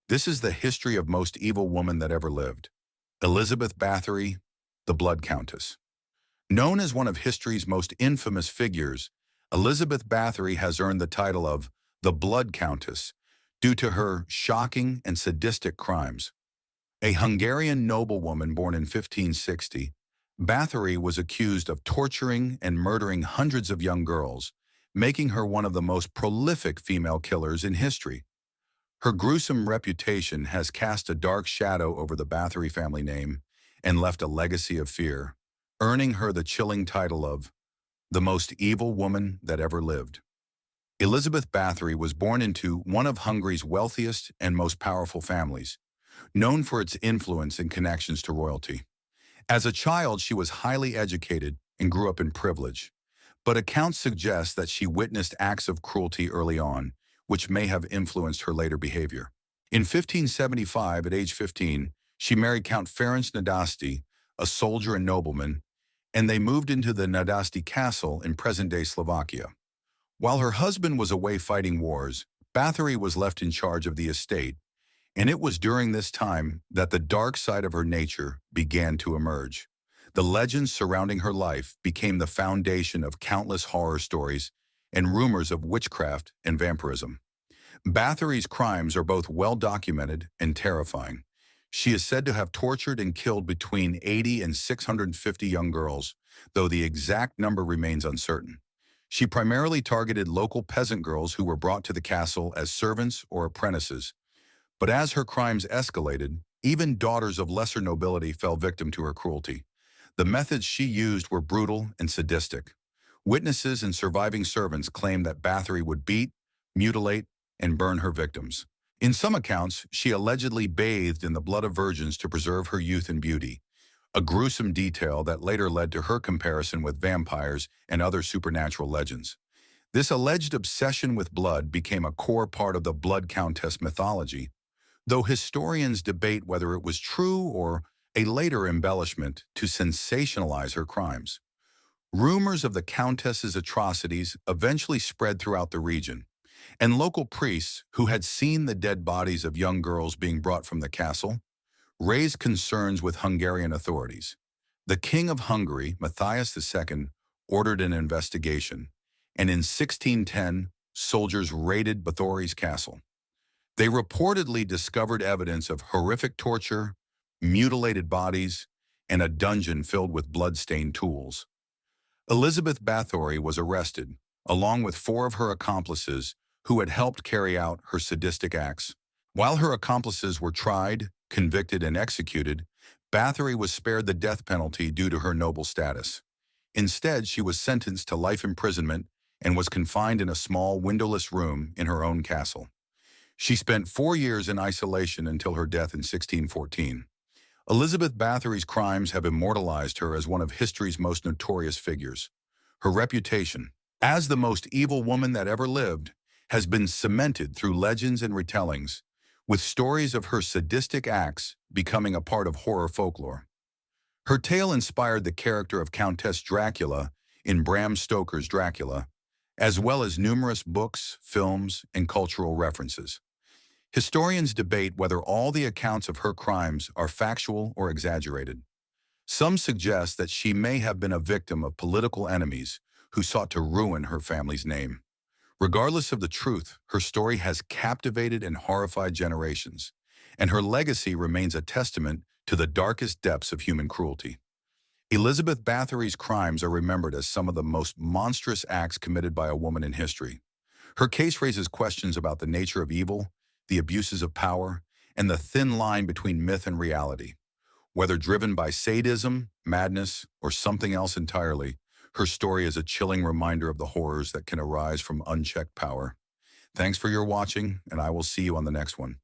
This is the history of most evil woman that ever lived. Elizabeth Báthory, the Blood Countess. Known as one of history's most infamous figures, Elizabeth Báthory has earned the title of the Blood Countess due to her shocking and sadistic crimes. A Hungarian noblewoman born in 1560, Báthory was accused of torturing and murdering hundreds of young girls, making her one of the most prolific female killers in history. Her gruesome reputation has cast a dark shadow over the Báthory family name and left a legacy of fear, earning her the chilling title of the most evil woman that ever lived. Elizabeth Báthory was born into one of Hungary's wealthiest and most powerful families, known for its influence and connections to royalty. As a child, she was highly educated and grew up in privilege, but accounts suggest that she witnessed acts of cruelty early on, which may have influenced her later behavior. In 1575, at age 15, she married Count Ferenc Nadasdy, a soldier and nobleman, and they moved into the Nadasdy Castle in present-day Slovakia. While her husband was away fighting wars, Báthory was left in charge of the estate, and it was during this time that the dark side of her nature began to emerge. The legends surrounding her life became the foundation of countless horror stories and rumors of witchcraft and vampirism. Báthory's crimes are both well-documented and terrifying. She is said to have tortured and killed between 80 and 650 young girls, though the exact number remains uncertain. She primarily targeted local peasant girls who were brought to the castle as servants or apprentices. But as her crimes escalated, even daughters of lesser nobility fell victim to her cruelty. The methods she used were brutal and sadistic. Witnesses and surviving servants claimed that Báthory would beat, mutilate, and burn her victims. In some accounts, she allegedly bathed in the blood of virgins to preserve her youth and beauty, a gruesome detail that later led to her comparison with vampires and other supernatural legends. This alleged obsession with blood became a core part of the Blood Countess mythology, though historians debate whether it was true or a later embellishment to sensationalize her crimes. Rumors of the Countess's atrocities eventually spread throughout the region, and local priests who had seen the dead bodies of young girls being brought from the castle raised concerns with Hungarian authorities. The King of Hungary, Matthias II, ordered an investigation, and in 1610, soldiers raided Báthory's castle. They reportedly discovered evidence of horrific torture, mutilated bodies, and a dungeon filled with blood-stained tools. Elizabeth Báthory was arrested, along with 4 of her accomplices who had helped carry out her sadistic acts. While her accomplices were tried, convicted, and executed, Báthory was spared the death penalty due to her noble status. Instead, she was sentenced to life imprisonment and was confined in a small, windowless room in her own castle. She spent 4 years in isolation until her death in 1614. Elizabeth Báthory's crimes have immortalized her as one of history's most notorious figures. Her reputation, as the most evil woman that ever lived, has been cemented through legends and retellings, with stories of her sadistic acts becoming a part of horror folklore. Her tale inspired the character of Countess Dracula in Bram Stoker's Dracula, as well as numerous books, films, and cultural references. Historians debate whether all the accounts of her crimes are factual or exaggerated. Some suggest that she may have been a victim of political enemies who sought to ruin her family's name. Regardless of the truth, her story has captivated and horrified generations, and her legacy remains a testament to the darkest depths of human cruelty. Elizabeth Báthory's crimes are remembered as some of the most monstrous acts committed by a woman in history. Her case raises questions about the nature of evil, the abuses of power, and the thin line between myth and reality. Whether driven by sadism, madness, or something else entirely, her story is a chilling reminder of the horrors that can arise from unchecked power. Thanks for your watching, and I will see you on the next one.